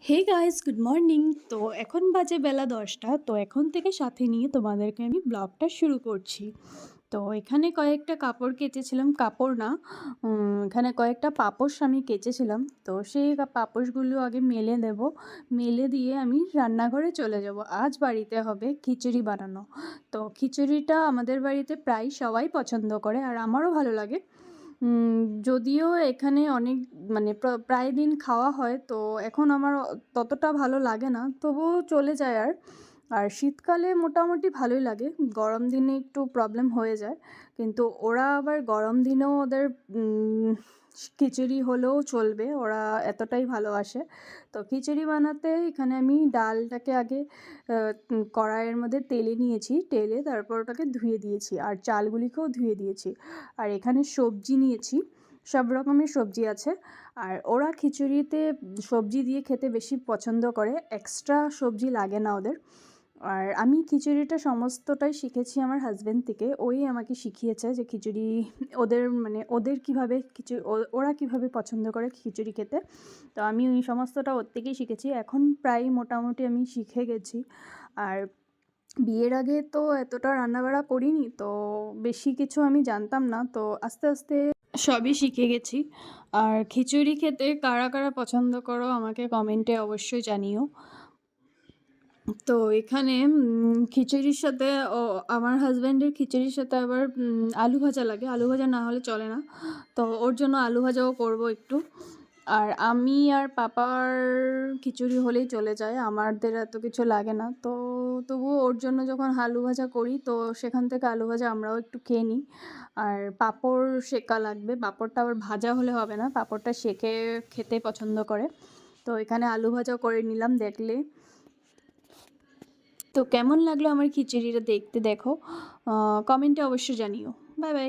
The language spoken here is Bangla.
Hey guys, good morning. তো এখন বাজে বেলা ১০টা। তো এখন থেকে সাথে নিয়ে তোমাদেরকে আমি ব্লগটা শুরু করছি। তো এখানে কয়েকটা কাপড় কেচেছিলাম, কাপড় না, এখানে কয়েকটা পাপোশ আমি কেচেছিলাম। তো সেই পাপোশগুলো আগে মেলে দেব। মেলে দিয়ে আমি রান্নাঘরে চলে যাব। আজ বাড়িতে হবে খিচুড়ি বানানো। তো খিচুড়িটা আমাদের বাড়িতে প্রায় সবাই পছন্দ করে আর আমারও ভালো লাগে। উম যদিও এখানে অনেক মানে প্রায় দিন খাওয়া হয়, তো এখন আমার ততটা ভালো লাগে না, তবুও চলে যায়। আর শীতকালে মোটামুটি ভালোই লাগে, গরম দিনে একটু প্রবলেম হয়ে যায়। কিন্তু ওরা আবার গরম দিনেও ওদের খিচুড়ি হলেও চলবে, ওরা এতটাই ভালোবাসে। তো খিচুড়ি বানাতে এখানে আমি ডালটাকে আগে কড়াইয়ের মধ্যে তেলে নিয়েছি, টেলে তারপর ওটাকে ধুয়ে দিয়েছি আর চালগুলিকেও ধুয়ে দিয়েছি। আর এখানে সবজি নিয়েছি, সব রকমের সবজি আছে। আর ওরা খিচুড়িতে সবজি দিয়ে খেতে বেশি পছন্দ করে, এক্সট্রা সবজি লাগে না ওদের। আর আমি খিচুড়িটা সমস্তটাই শিখেছি আমার হাজব্যান্ড থেকে। ওই আমাকে শিখিয়েছে যে খিচুড়ি ওদের মানে ওদের কীভাবে ওরা কীভাবে পছন্দ করে খিচুড়ি খেতে। তো আমি ওই সমস্তটা ওর থেকেই শিখেছি। এখন প্রায় মোটামুটি আমি শিখে গেছি। আর বিয়ের আগে তো এতটা রান্নাবাড়া করিনি, তো বেশি কিছু আমি জানতাম না। তো আস্তে আস্তে সবই শিখে গেছি। আর খিচুড়ি খেতে কারা কারা পছন্দ করো আমাকে কমেন্টে অবশ্যই জানিও। তো এখানে খিচুড়ির সাথে আমার হাজব্যান্ডের খিচুড়ির সাথে আবার আলু ভাজা লাগে, আলু ভাজা না হলে চলে না। তো ওর জন্য আলু ভাজাও করব একটু। আর আমি আর পাপার খিচুড়ি হলেই চলে যায়, আমাদের এত কিছু লাগে না। তো তবুও ওর জন্য যখন আলু ভাজা করি, তো সেখান থেকে আলু ভাজা আমরাও একটু খেয়ে নিই। আর পাঁপড় সেঁকা লাগবে, পাঁপড়টা আবার ভাজা হলে হবে না, পাঁপড়টা সেঁকে খেতে পছন্দ করে। তো এখানে আলু ভাজাও করে নিলাম দেখলে। তো কেমন লাগলো আমার খিচুড়িটা দেখতে, দেখো কমেন্টে অবশ্যই জানিও। Bye bye.